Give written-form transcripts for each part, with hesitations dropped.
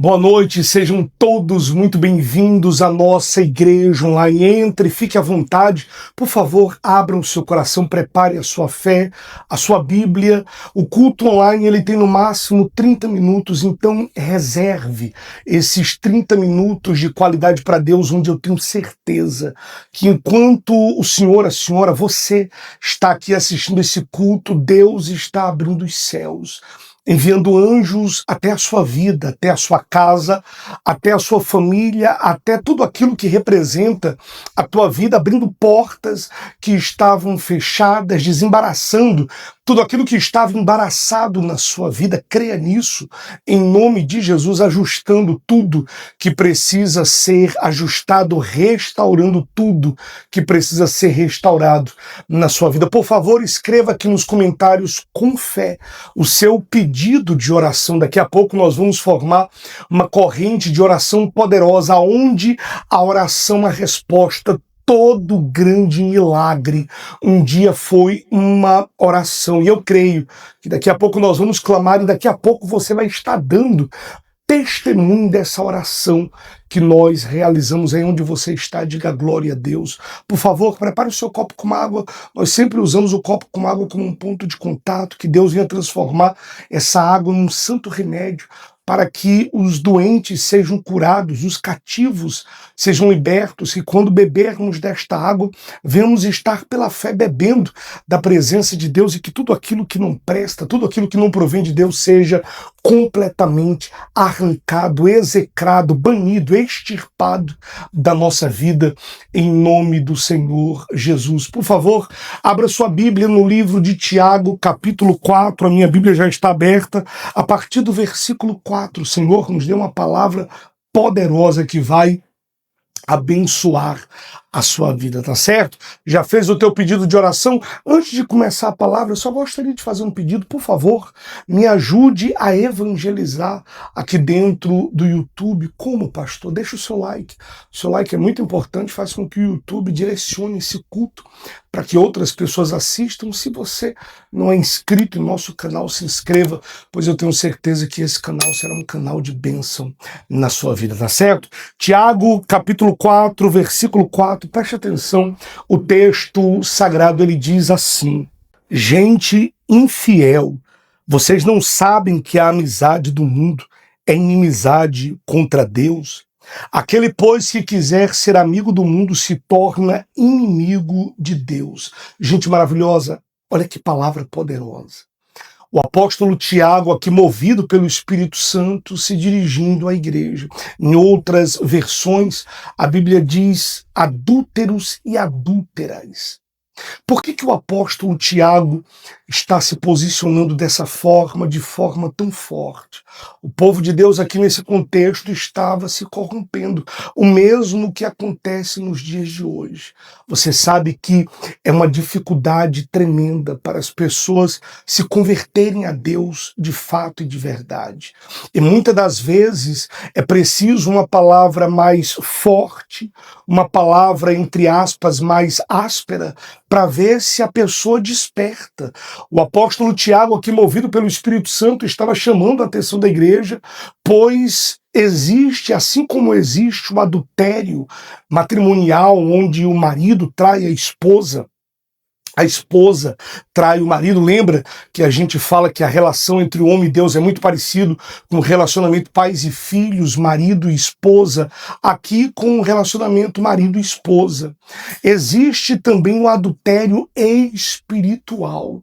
Boa noite, sejam todos muito bem-vindos à nossa igreja online. Entre, fique à vontade, por favor, abram o seu coração, prepare a sua fé, a sua Bíblia. O culto online ele tem no máximo 30 minutos, então reserve esses 30 minutos de qualidade para Deus, onde eu tenho certeza que enquanto o senhor, a senhora, você está aqui assistindo esse culto, Deus está abrindo os céus, enviando anjos até a sua vida, até a sua casa, até a sua família, até tudo aquilo que representa a tua vida, abrindo portas que estavam fechadas, desembaraçando tudo aquilo que estava embaraçado na sua vida. Creia nisso, em nome de Jesus, ajustando tudo que precisa ser ajustado, restaurando tudo que precisa ser restaurado na sua vida. Por favor, escreva aqui nos comentários com fé o seu pedido de oração. Daqui a pouco nós vamos formar uma corrente de oração poderosa, onde a oração, a resposta, todo grande milagre um dia foi uma oração. E eu creio que daqui a pouco nós vamos clamar e daqui a pouco você vai estar dando testemunho dessa oração que nós realizamos aí onde você está. Diga glória a Deus. Por favor, prepare o seu copo com água. Nós sempre usamos o copo com água como um ponto de contato, que Deus venha transformar essa água num santo remédio para que os doentes sejam curados, os cativos sejam libertos, e quando bebermos desta água, venhamos estar pela fé bebendo da presença de Deus, e que tudo aquilo que não presta, tudo aquilo que não provém de Deus seja completamente arrancado, execrado, banido, extirpado da nossa vida, em nome do Senhor Jesus. Por favor, abra sua Bíblia no livro de Tiago, capítulo 4, a minha Bíblia já está aberta, a partir do versículo 4. O Senhor nos deu uma palavra poderosa que vai abençoar a sua vida, tá certo? Já fez o teu pedido de oração? Antes de começar a palavra, eu só gostaria de fazer um pedido. Por favor, me ajude a evangelizar aqui dentro do YouTube. Como, pastor? Deixa o seu like. O seu like é muito importante, faz com que o YouTube direcione esse culto para que outras pessoas assistam. Se você não é inscrito no nosso canal, se inscreva, pois eu tenho certeza que esse canal será um canal de bênção na sua vida, tá certo? Tiago, capítulo 4, versículo 4, preste atenção, o texto sagrado ele diz assim: gente infiel, vocês não sabem que a amizade do mundo é inimizade contra Deus? Aquele, pois, que quiser ser amigo do mundo se torna inimigo de Deus. Gente maravilhosa, olha que palavra poderosa. O apóstolo Tiago, aqui movido pelo Espírito Santo, se dirigindo à igreja. Em outras versões, a Bíblia diz adúlteros e adúlteras. Por que o apóstolo Tiago está se posicionando dessa forma, de forma tão forte? O povo de Deus aqui nesse contexto estava se corrompendo, o mesmo que acontece nos dias de hoje. Você sabe que é uma dificuldade tremenda para as pessoas se converterem a Deus de fato e de verdade. E muitas das vezes é preciso uma palavra mais forte, uma palavra, entre aspas, mais áspera, para ver se a pessoa desperta. O apóstolo Tiago, aqui movido pelo Espírito Santo, estava chamando a atenção da igreja, pois existe, assim como existe o adultério matrimonial, onde o marido trai a esposa trai o marido. Lembra que a gente fala que a relação entre o homem e Deus é muito parecido com o relacionamento pais e filhos, marido e esposa, aqui com o relacionamento marido e esposa. Existe também o adultério espiritual,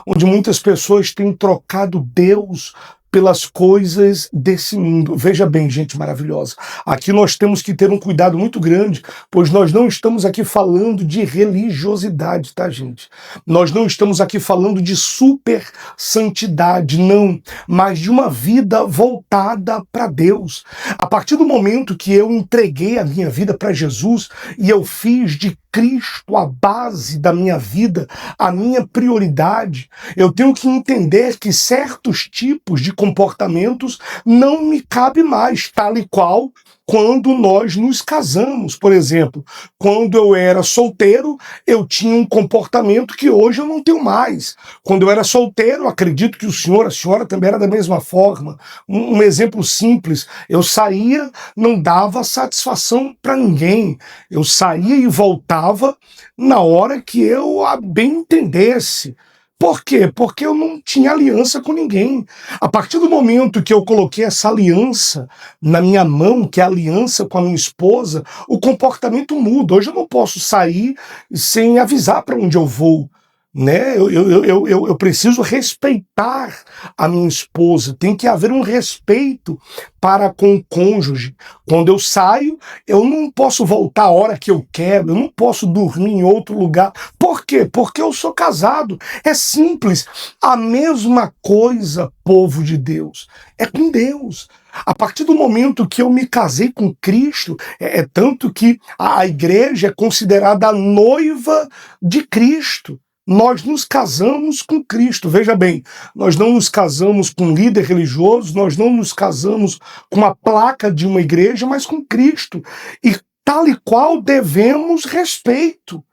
onde muitas pessoas têm trocado Deus pelas coisas desse mundo. Veja bem, gente maravilhosa, aqui nós temos que ter um cuidado muito grande, pois nós não estamos aqui falando de religiosidade, tá, gente? Nós não estamos aqui falando de super santidade, não, mas de uma vida voltada para Deus. A partir do momento que eu entreguei a minha vida para Jesus e eu fiz de Cristo a base da minha vida, a minha prioridade, eu tenho que entender que certos tipos de comportamentos não me cabem mais, tal e qual quando nós nos casamos. Por exemplo, quando eu era solteiro, eu tinha um comportamento que hoje eu não tenho mais. Quando eu era solteiro, acredito que o senhor, a senhora também era da mesma forma. Um exemplo simples, eu saía, não dava satisfação para ninguém. Eu saía e voltava na hora que eu bem entendesse. Por quê? Porque eu não tinha aliança com ninguém. A partir do momento que eu coloquei essa aliança na minha mão, que é a aliança com a minha esposa, o comportamento muda. Hoje eu não posso sair sem avisar para onde eu vou, né? Eu preciso respeitar a minha esposa, tem que haver um respeito para com o cônjuge. Quando eu saio, eu não posso voltar a hora que eu quero, eu não posso dormir em outro lugar. Por quê? Porque eu sou casado. É simples. A mesma coisa, povo de Deus, é com Deus. A partir do momento que eu me casei com Cristo, é tanto que a igreja é considerada a noiva de Cristo. Nós nos casamos com Cristo. Veja bem, nós não nos casamos com um líder religioso, nós não nos casamos com a placa de uma igreja, mas com Cristo. E tal e qual devemos respeito.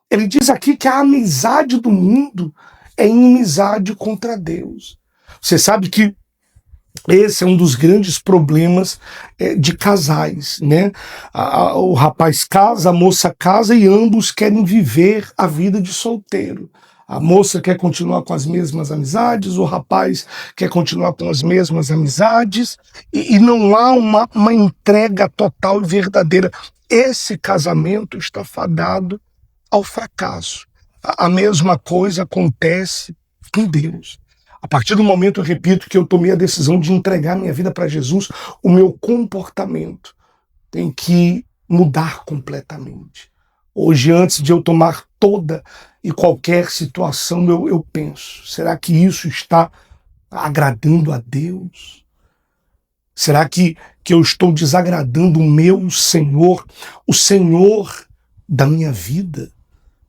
Ele diz aqui que a amizade do mundo é inimizade contra Deus. Você sabe que esse é um dos grandes problemas de casais, né? O rapaz casa, a moça casa e ambos querem viver a vida de solteiro. A moça quer continuar com as mesmas amizades, o rapaz quer continuar com as mesmas amizades e não há uma entrega total e verdadeira. Esse casamento está fadado ao fracasso. A mesma coisa acontece com Deus. A partir do momento, eu repito, que eu tomei a decisão de entregar minha vida para Jesus, o meu comportamento tem que mudar completamente. Hoje, antes de eu tomar toda e qualquer situação, eu penso, será que isso está agradando a Deus? Será que eu estou desagradando o meu Senhor, o Senhor da minha vida?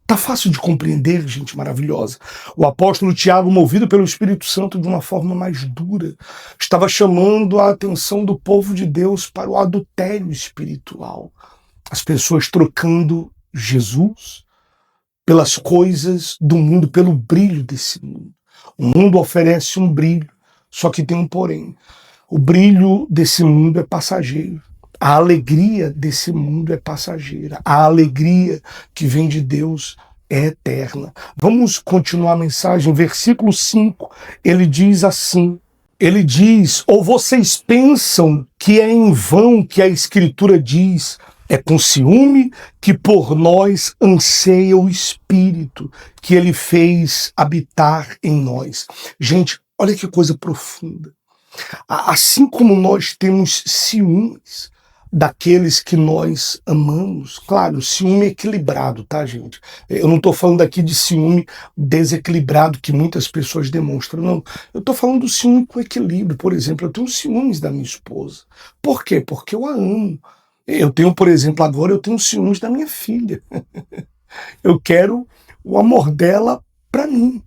Tá fácil de compreender, gente maravilhosa. O apóstolo Tiago, movido pelo Espírito Santo de uma forma mais dura, estava chamando a atenção do povo de Deus para o adultério espiritual. As pessoas trocando Jesus pelas coisas do mundo, pelo brilho desse mundo. O mundo oferece um brilho, só que tem um porém. O brilho desse mundo é passageiro. A alegria desse mundo é passageira. A alegria que vem de Deus é eterna. Vamos continuar a mensagem. Versículo 5, ele diz assim, ele diz, ou vocês pensam que é em vão que a Escritura diz, é com ciúme que por nós anseia o Espírito, que ele fez habitar em nós. Gente, olha que coisa profunda. Assim como nós temos ciúmes daqueles que nós amamos. Claro, ciúme equilibrado, tá, gente? Eu não estou falando aqui de ciúme desequilibrado que muitas pessoas demonstram, não. Eu estou falando do ciúme com equilíbrio. Por exemplo, eu tenho ciúmes da minha esposa. Por quê? Porque eu a amo. Eu tenho, por exemplo, agora eu tenho ciúmes da minha filha. Eu quero o amor dela para mim.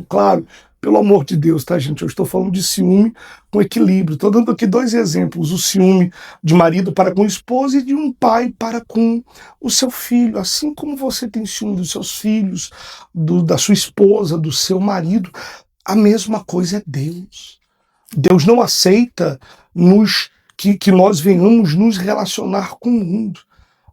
Claro, pelo amor de Deus, tá, gente? Eu estou falando de ciúme com equilíbrio. Estou dando aqui dois exemplos. O ciúme de marido para com a esposa e de um pai para com o seu filho. Assim como você tem ciúme dos seus filhos, da sua esposa, do seu marido, a mesma coisa é Deus. Deus não aceita que nós venhamos nos relacionar com o mundo.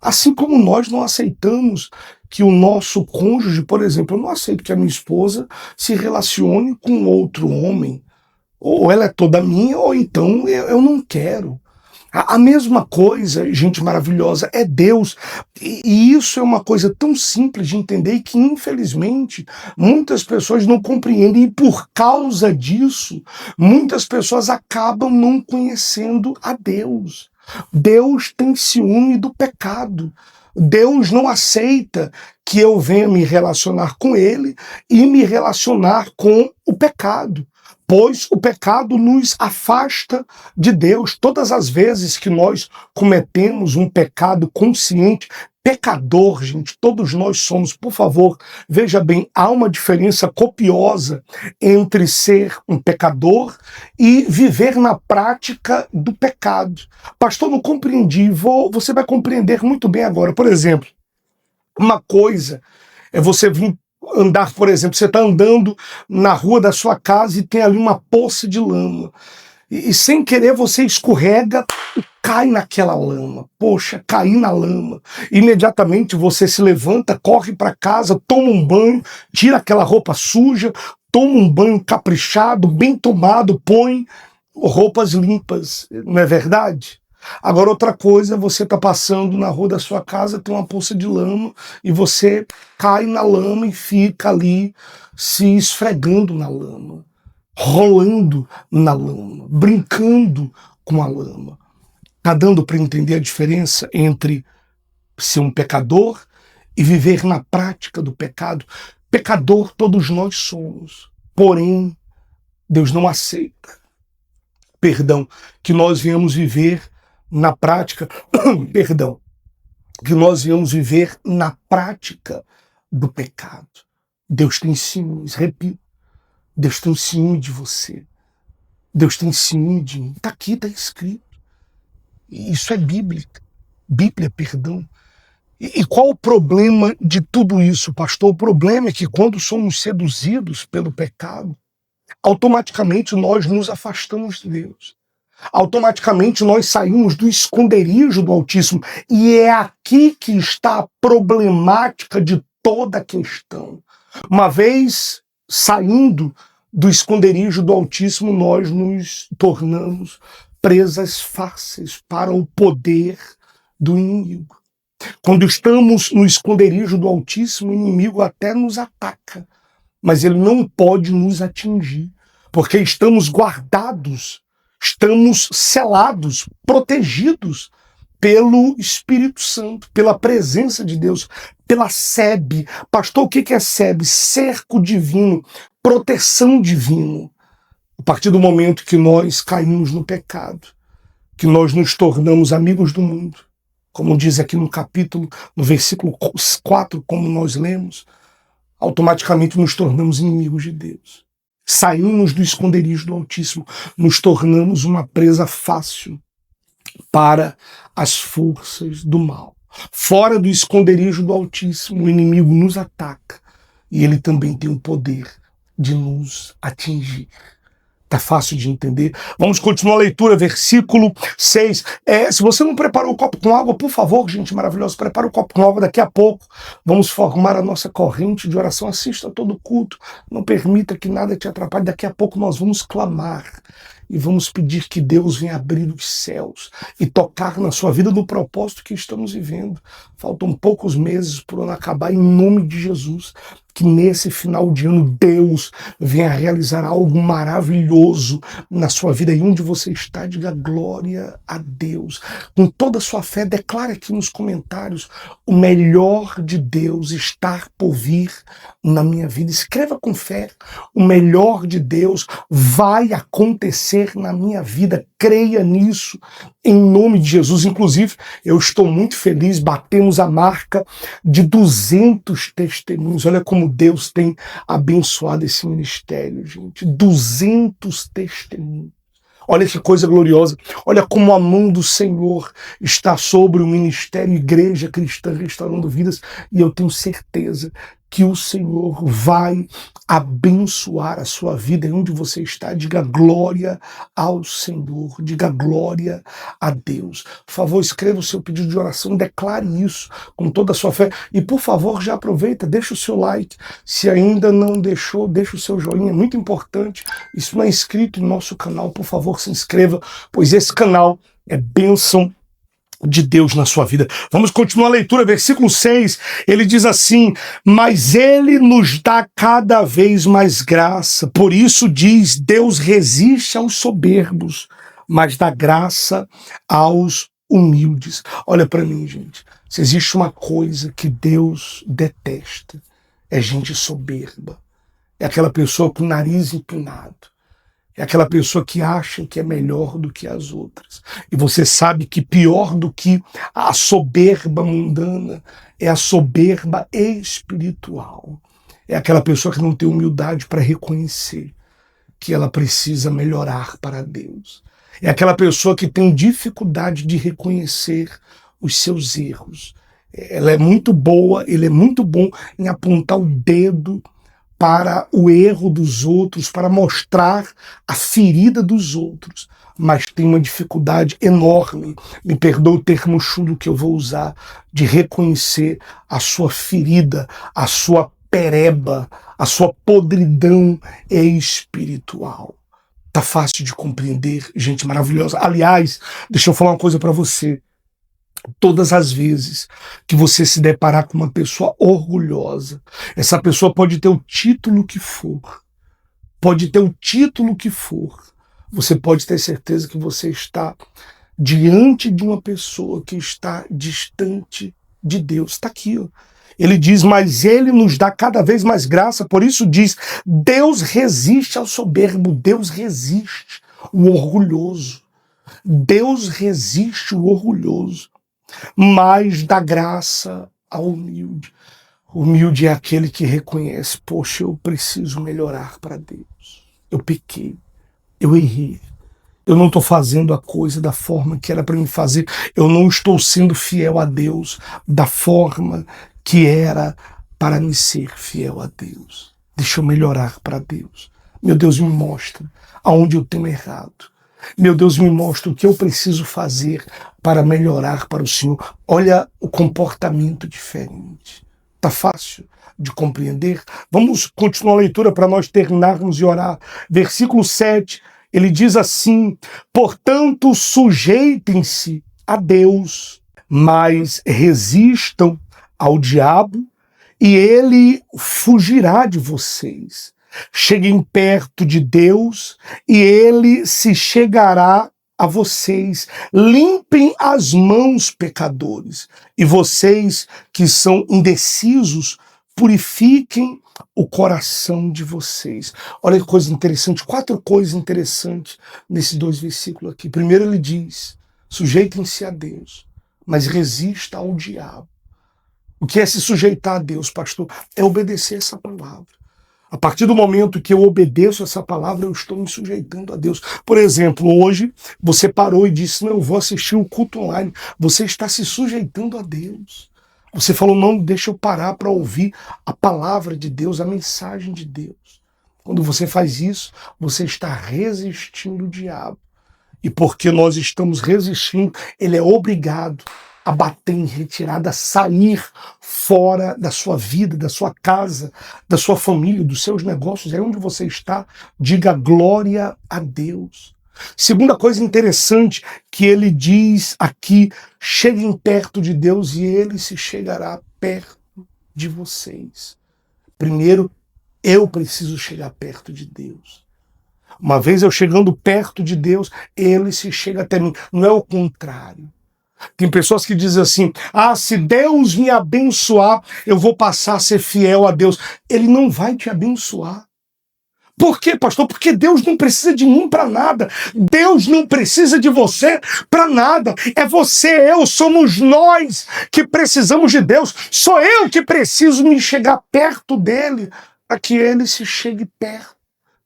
Assim como nós não aceitamos que o nosso cônjuge, por exemplo, eu não aceito que a minha esposa se relacione com outro homem. Ou ela é toda minha, ou então eu não quero. A mesma coisa, gente maravilhosa, é Deus. E isso é uma coisa tão simples de entender e que, infelizmente, muitas pessoas não compreendem. E por causa disso, muitas pessoas acabam não conhecendo a Deus. Deus tem ciúme do pecado. Deus não aceita que eu venha me relacionar com Ele e me relacionar com o pecado, pois o pecado nos afasta de Deus. Todas as vezes que nós cometemos um pecado consciente, Pecador, gente, todos nós somos. Por favor, veja bem, há uma diferença copiosa entre ser um pecador e viver na prática do pecado. Pastor, não compreendi. Você vai compreender muito bem agora. Por exemplo, uma coisa é você vir andar, por exemplo, você está andando na rua da sua casa e tem ali uma poça de lama. E sem querer você escorrega e cai naquela lama. Poxa, caí na lama. Imediatamente você se levanta, corre para casa, toma um banho, tira aquela roupa suja, toma um banho caprichado, bem tomado, põe roupas limpas. Não é verdade? Agora outra coisa, você está passando na rua da sua casa, tem uma poça de lama e você cai na lama e fica ali se esfregando na lama, rolando na lama, brincando com a lama. Está dando para entender a diferença entre ser um pecador e viver na prática do pecado? Pecador todos nós somos, porém Deus não aceita, que nós venhamos viver na prática, que nós venhamos viver na prática do pecado. Deus tem ciúmes, repito, Deus tem ciúme de você. Deus tem ciúme de mim. Está aqui, está escrito. Isso é Bíblia, perdão. E qual o problema de tudo isso, pastor? O problema é que quando somos seduzidos pelo pecado, automaticamente nós nos afastamos de Deus. Automaticamente nós saímos do esconderijo do Altíssimo. E é aqui que está a problemática de toda a questão. Uma vez saindo do esconderijo do Altíssimo, nós nos tornamos presas fáceis para o poder do inimigo. Quando estamos no esconderijo do Altíssimo, o inimigo até nos ataca, mas ele não pode nos atingir, porque estamos guardados, estamos selados, protegidos pelo Espírito Santo, pela presença de Deus, pela sebe. Pastor, o que é sebe? Cerco divino, proteção divina. A partir do momento que nós caímos no pecado, que nós nos tornamos amigos do mundo, como diz aqui no capítulo, no versículo 4, como nós lemos, automaticamente nos tornamos inimigos de Deus. Saímos do esconderijo do Altíssimo, nos tornamos uma presa fácil para as forças do mal. Fora do esconderijo do Altíssimo, o inimigo nos ataca e ele também tem o poder de nos atingir. Tá fácil de entender? Vamos continuar a leitura, versículo 6. Se você não preparou o copo com água, por favor, gente maravilhosa, prepara o copo com água. Daqui a pouco vamos formar a nossa corrente de oração. Assista todo o culto, não permita que nada te atrapalhe. Daqui a pouco nós vamos clamar e vamos pedir que Deus venha abrir os céus e tocar na sua vida no propósito que estamos vivendo. Faltam poucos meses para o ano acabar, em nome de Jesus. Que nesse final de ano Deus venha realizar algo maravilhoso na sua vida. E onde você está, diga glória a Deus. Com toda a sua fé, declare aqui nos comentários: o melhor de Deus está por vir na minha vida. Escreva com fé: o melhor de Deus vai acontecer na minha vida. Creia nisso, em nome de Jesus. Inclusive, eu estou muito feliz, batemos a marca de 200 testemunhos. Olha como Deus tem abençoado esse ministério, gente. 200 testemunhos. Olha que coisa gloriosa. Olha como a mão do Senhor está sobre o ministério Igreja Cristã Restaurando Vidas. E eu tenho certeza que o Senhor vai abençoar a sua vida. E onde você está, diga glória ao Senhor, diga glória a Deus. Por favor, escreva o seu pedido de oração, declare isso com toda a sua fé. E por favor, já aproveita, deixa o seu like. Se ainda não deixou, deixa o seu joinha, é muito importante. E se não é inscrito no nosso canal, por favor, se inscreva, pois esse canal é bênção de Deus na sua vida. Vamos continuar a leitura, versículo 6, ele diz assim: mas ele nos dá cada vez mais graça, por isso diz, Deus resiste aos soberbos, mas dá graça aos humildes. Olha para mim, gente, se existe uma coisa que Deus detesta, é gente soberba, é aquela pessoa com o nariz empinado, É aquela pessoa que acha que é melhor do que as outras. E você sabe que pior do que a soberba mundana é a soberba espiritual. É aquela pessoa que não tem humildade para reconhecer que ela precisa melhorar para Deus. É aquela pessoa que tem dificuldade de reconhecer os seus erros. Ela é muito boa, ele é muito bom em apontar o dedo para o erro dos outros, para mostrar a ferida dos outros, mas tem uma dificuldade enorme, me perdoa o termo chulo que eu vou usar, de reconhecer a sua ferida, a sua pereba, a sua podridão espiritual. Tá fácil de compreender, gente maravilhosa. Aliás, deixa eu falar uma coisa para você. Todas as vezes que você se deparar com uma pessoa orgulhosa, essa pessoa pode ter o título que for, você pode ter certeza que você está diante de uma pessoa que está distante de Deus. Está aqui, ó. Ele diz, mas ele nos dá cada vez mais graça, por isso diz, Deus resiste ao soberbo, Deus resiste o orgulhoso, Deus resiste o orgulhoso, mas dá graça ao humilde. O humilde é aquele que reconhece, poxa, eu preciso melhorar para Deus. Eu pequei, eu errei. Eu não estou fazendo a coisa da forma que era para me fazer. Eu não estou sendo fiel a Deus da forma que era para me ser fiel a Deus. Deixa eu melhorar para Deus. Meu Deus, me mostra aonde eu tenho errado. Meu Deus, me mostra o que eu preciso fazer para melhorar para o Senhor. Olha o comportamento diferente. Tá fácil de compreender? Vamos continuar a leitura para nós terminarmos e orar. Versículo 7, ele diz assim, portanto, sujeitem-se a Deus, mas resistam ao diabo e ele fugirá de vocês. Cheguem perto de Deus e ele se chegará a vocês. Limpem as mãos, pecadores, e vocês que são indecisos, purifiquem o coração de vocês. Olha que coisa interessante, 4 coisas interessantes nesses 2 versículos aqui. Primeiro ele diz, sujeitem-se a Deus, mas resista ao diabo. O que é se sujeitar a Deus, pastor? É obedecer essa palavra. A partir do momento que eu obedeço essa palavra, eu estou me sujeitando a Deus. Por exemplo, hoje você parou e disse, não, eu vou assistir o culto online. Você está se sujeitando a Deus. Você falou, não, deixa eu parar para ouvir a palavra de Deus, a mensagem de Deus. Quando você faz isso, você está resistindo o diabo. E porque nós estamos resistindo, ele é obrigado a bater em retirada, a sair fora da sua vida, da sua casa, da sua família, dos seus negócios, é onde você está, diga glória a Deus. Segunda coisa interessante que ele diz aqui, cheguem perto de Deus e ele se chegará perto de vocês. Primeiro, eu preciso chegar perto de Deus. Uma vez eu chegando perto de Deus, ele se chega até mim, não é o contrário. Tem pessoas que dizem assim, se Deus me abençoar, eu vou passar a ser fiel a Deus. Ele não vai te abençoar. Por quê, pastor? Porque Deus não precisa de mim para nada. Deus não precisa de você para nada. É você, eu, somos nós que precisamos de Deus. Sou eu que preciso me chegar perto dele para que ele se chegue perto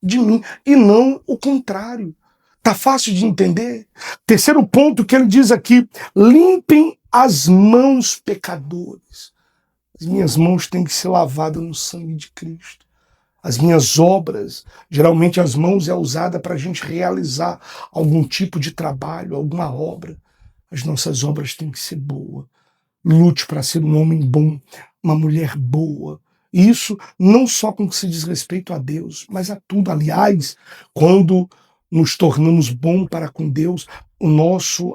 de mim e não o contrário. Tá fácil de entender? Terceiro ponto que ele diz aqui, limpem as mãos, pecadores. As minhas mãos têm que ser lavadas no sangue de Cristo. As minhas obras, geralmente as mãos é usada para a gente realizar algum tipo de trabalho, alguma obra. As nossas obras têm que ser boas. Lute para ser um homem bom, uma mulher boa. Isso não só com o que se diz respeito a Deus, mas a tudo. Aliás, quando nos tornamos bons para com Deus,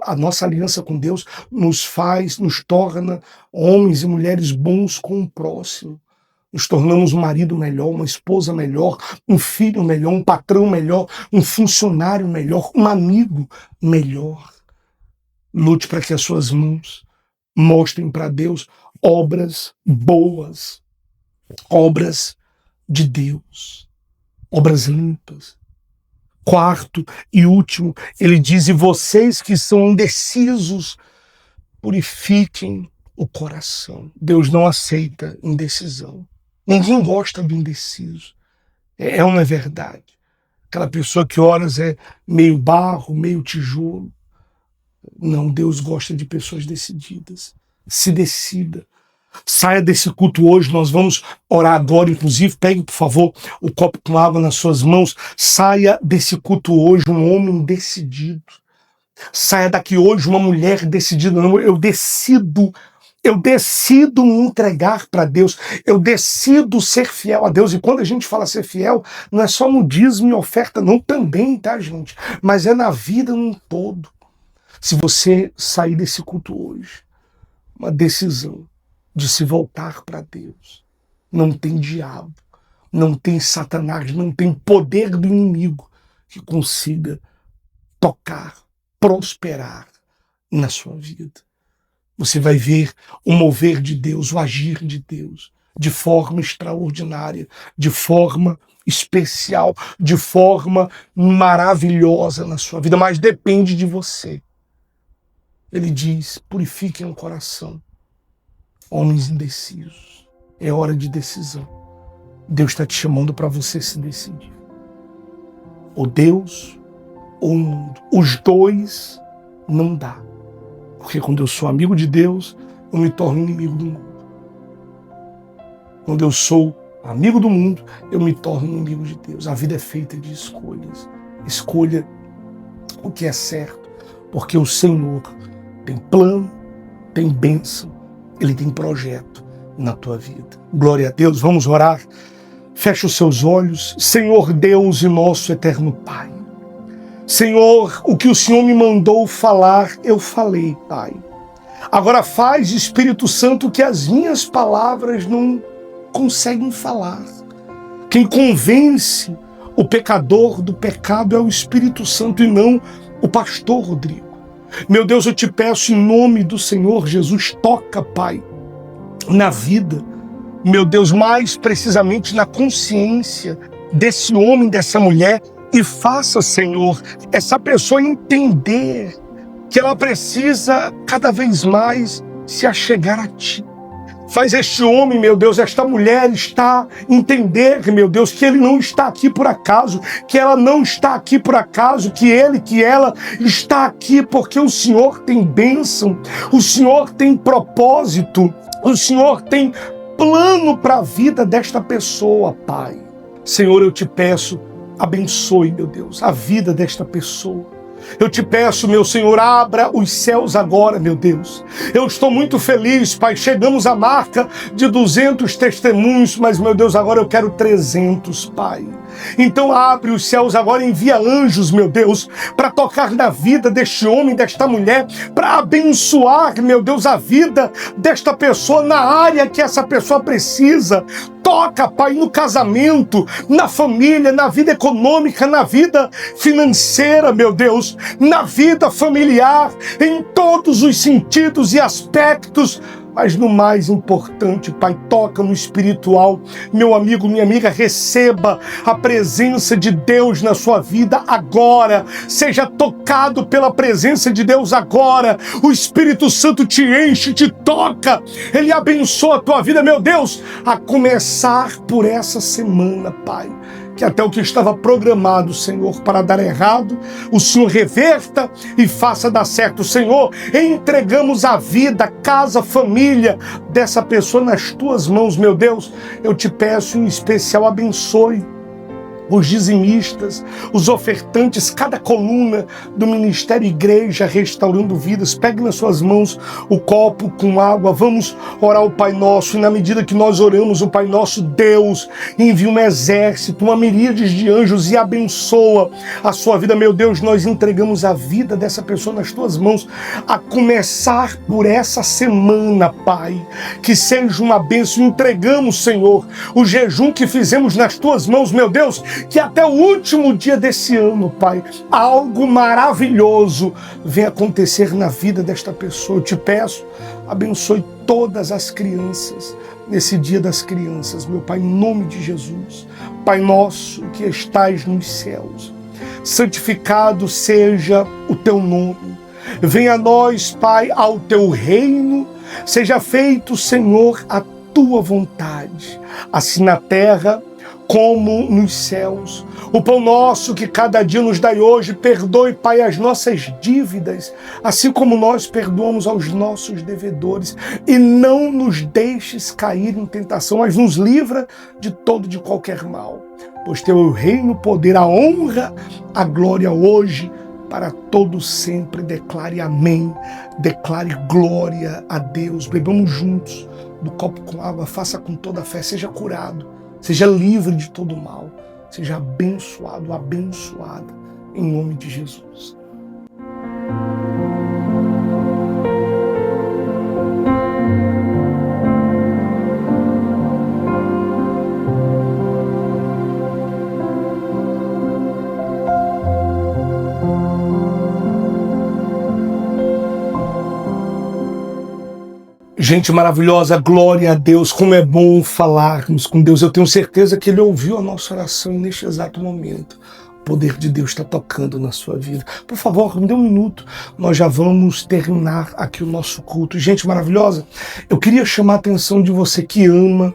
a nossa aliança com Deus nos torna homens e mulheres bons com o próximo. Nos tornamos um marido melhor, uma esposa melhor, um filho melhor, um patrão melhor, um funcionário melhor, um amigo melhor. Lute para que as suas mãos mostrem para Deus obras boas, obras de Deus, obras limpas. Quarto e último, ele diz: e vocês que são indecisos, purifiquem o coração. Deus não aceita indecisão. Ninguém gosta do indeciso. É uma verdade. Aquela pessoa que horas é meio barro, meio tijolo. Não, Deus gosta de pessoas decididas. Se decida. Saia desse culto hoje, nós vamos orar agora, inclusive, pegue, por favor, o copo com água nas suas mãos. Saia desse culto hoje um homem decidido. Saia daqui hoje uma mulher decidida. Não, eu decido me entregar para Deus, eu decido ser fiel a Deus. E quando a gente fala ser fiel, não é só no dízimo e oferta, não, também, tá, gente? Mas é na vida num todo. Se você sair desse culto hoje, uma decisão de se voltar para Deus, não tem diabo, não tem Satanás, não tem poder do inimigo que consiga tocar, prosperar na sua vida. Você vai ver o mover de Deus, o agir de Deus, de forma extraordinária, de forma especial, de forma maravilhosa na sua vida, mas depende de você. Ele diz: purifiquem o coração, homens indecisos. É hora de decisão. Deus está te chamando para você se decidir. Ou Deus ou o mundo. Os dois não dá. Porque quando eu sou amigo de Deus, eu me torno inimigo do mundo. Quando eu sou amigo do mundo, eu me torno inimigo de Deus. A vida é feita de escolhas. Escolha o que é certo, porque o Senhor tem plano, tem bênção, Ele tem projeto na tua vida. Glória a Deus, vamos orar. Feche os seus olhos. Senhor Deus e nosso eterno Pai. Senhor, o que o Senhor me mandou falar, eu falei, Pai. Agora faz, Espírito Santo, que as minhas palavras não conseguem falar. Quem convence o pecador do pecado é o Espírito Santo e não o pastor Rodrigo. Meu Deus, eu te peço em nome do Senhor Jesus, toca, Pai, na vida, meu Deus, mais precisamente na consciência desse homem, dessa mulher, e faça, Senhor, essa pessoa entender que ela precisa cada vez mais se achegar a Ti. Faz este homem, meu Deus, esta mulher entender, meu Deus, que ele não está aqui por acaso, que ela não está aqui por acaso, que ele, que ela está aqui porque o Senhor tem bênção, o Senhor tem propósito, o Senhor tem plano para a vida desta pessoa, Pai. Senhor, eu te peço, abençoe, meu Deus, a vida desta pessoa. Eu te peço, meu Senhor, abra os céus agora, meu Deus. Eu estou muito feliz, Pai. Chegamos à marca de 200 testemunhos, mas, meu Deus, agora eu quero 300, Pai. Então abre os céus agora, envia anjos, meu Deus, para tocar na vida deste homem, desta mulher, para abençoar, meu Deus, a vida desta pessoa na área que essa pessoa precisa. Toca, Pai, no casamento, na família, na vida econômica, na vida financeira, meu Deus, na vida familiar, em todos os sentidos e aspectos. Mas no mais importante, Pai, toca no espiritual. Meu amigo, minha amiga, receba a presença de Deus na sua vida agora. Seja tocado pela presença de Deus agora. O Espírito Santo te enche, te toca. Ele abençoa a tua vida, meu Deus, a começar por essa semana, Pai. Que até o que estava programado, Senhor, para dar errado, o Senhor reverta e faça dar certo. Senhor, entregamos a vida, casa, família dessa pessoa nas tuas mãos, meu Deus. Eu te peço em especial, abençoe os dizimistas, os ofertantes, cada coluna do Ministério Igreja Restaurando Vidas. Pegue nas suas mãos o copo com água, vamos orar o Pai Nosso, e na medida que nós oramos o Pai Nosso, Deus envia um exército, uma miríade de anjos e abençoa a sua vida. Meu Deus, nós entregamos a vida dessa pessoa nas tuas mãos, a começar por essa semana, Pai, que seja uma bênção. Entregamos, Senhor, o jejum que fizemos nas tuas mãos, meu Deus, que até o último dia desse ano, Pai, algo maravilhoso venha acontecer na vida desta pessoa. Eu te peço, abençoe todas as crianças nesse dia das crianças, meu Pai, em nome de Jesus. Pai nosso que estais nos céus, santificado seja o teu nome. Venha a nós, Pai, ao teu reino, seja feito, Senhor, a tua vontade, assim na terra como nos céus. O pão nosso que cada dia nos dai hoje, perdoe, Pai, as nossas dívidas, assim como nós perdoamos aos nossos devedores. E não nos deixes cair em tentação, mas nos livra de todo, de qualquer mal. Pois teu é o reino, o poder, a honra, a glória hoje, para todo sempre. Declare amém, declare glória a Deus. Bebamos juntos do copo com água, faça com toda a fé, seja curado, seja livre de todo mal, seja abençoado, abençoada, em nome de Jesus. Gente maravilhosa, glória a Deus, como é bom falarmos com Deus. Eu tenho certeza que Ele ouviu a nossa oração e neste exato momento o poder de Deus está tocando na sua vida. Por favor, me dê um minuto, nós já vamos terminar aqui o nosso culto. Gente maravilhosa, eu queria chamar a atenção de você que ama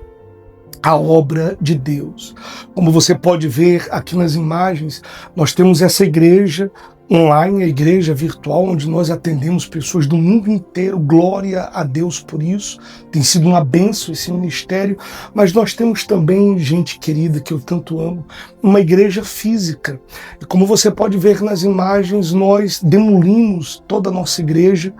a obra de Deus. Como você pode ver aqui nas imagens, nós temos essa igreja online, a igreja virtual, onde nós atendemos pessoas do mundo inteiro. Glória a Deus por isso. Tem sido uma bênção esse ministério. Mas nós temos também, gente querida, que eu tanto amo, uma igreja física. E como você pode ver nas imagens, nós demolimos toda a nossa igreja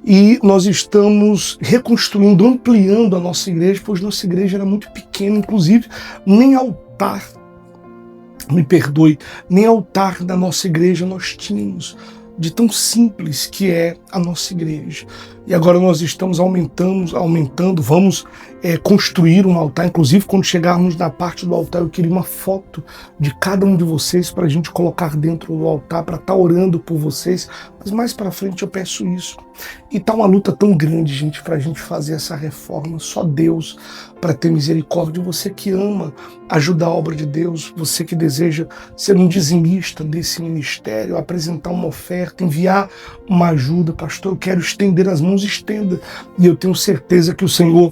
e nós estamos reconstruindo, ampliando a nossa igreja, pois nossa igreja era muito pequena, inclusive nem altar, me perdoe, nem altar da nossa igreja nós tínhamos, de tão simples que é a nossa igreja. E agora nós estamos aumentando, vamos construir um altar. Inclusive, quando chegarmos na parte do altar, eu queria uma foto de cada um de vocês para a gente colocar dentro do altar, para estar orando por vocês. Mas mais para frente eu peço isso. E tá uma luta tão grande, gente, para a gente fazer essa reforma. Só Deus para ter misericórdia. Você que ama ajudar a obra de Deus, você que deseja ser um dizimista desse ministério, apresentar uma oferta, enviar uma ajuda. Pastor, eu quero estender as mãos, estenda. E eu tenho certeza que o Senhor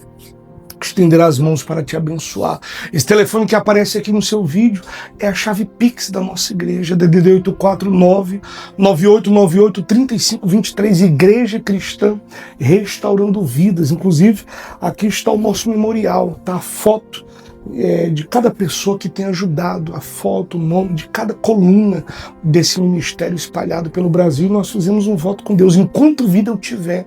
estenderá as mãos para te abençoar. Esse telefone que aparece aqui no seu vídeo é a chave Pix da nossa igreja, DDD 849-9898-3523, Igreja Cristã Restaurando Vidas. Inclusive, aqui está o nosso memorial, tá? A foto de cada pessoa que tem ajudado, a foto, o nome de cada coluna desse ministério espalhado pelo Brasil. Nós fizemos um voto com Deus: enquanto vida eu tiver,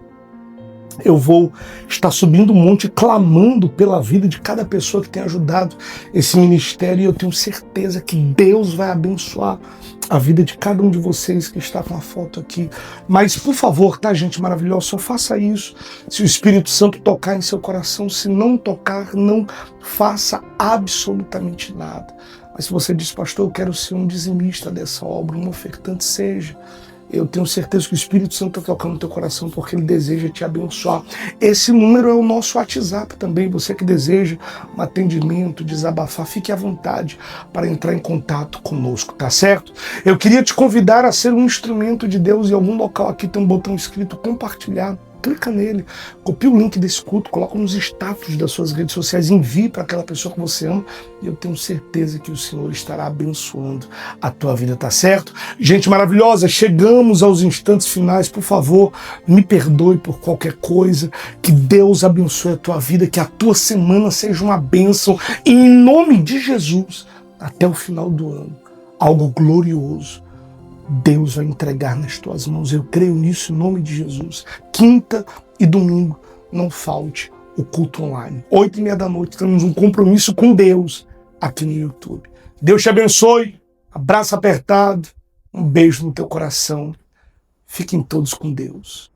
eu vou estar subindo o monte clamando pela vida de cada pessoa que tem ajudado esse ministério, e eu tenho certeza que Deus vai abençoar a vida de cada um de vocês que está com a foto aqui. Mas, por favor, tá, gente maravilhosa, só faça isso se o Espírito Santo tocar em seu coração. Se não tocar, não faça absolutamente nada. Mas se você diz: pastor, eu quero ser um dizimista dessa obra, um ofertante, seja. Eu tenho certeza que o Espírito Santo está tocando no teu coração, porque Ele deseja te abençoar. Esse número é o nosso WhatsApp também. Você que deseja um atendimento, desabafar, fique à vontade para entrar em contato conosco, tá certo? Eu queria te convidar a ser um instrumento de Deus. Em algum local aqui tem um botão escrito compartilhar. Clica nele, copia o link desse culto, coloca nos status das suas redes sociais, envie para aquela pessoa que você ama, e eu tenho certeza que o Senhor estará abençoando a tua vida, tá certo? Gente maravilhosa, chegamos aos instantes finais. Por favor, me perdoe por qualquer coisa, que Deus abençoe a tua vida, que a tua semana seja uma bênção, e em nome de Jesus, até o final do ano, algo glorioso Deus vai entregar nas tuas mãos. Eu creio nisso em nome de Jesus. Quinta e domingo, não falte o culto online. 8h30 da noite, temos um compromisso com Deus aqui no YouTube. Deus te abençoe. Abraço apertado. Um beijo no teu coração. Fiquem todos com Deus.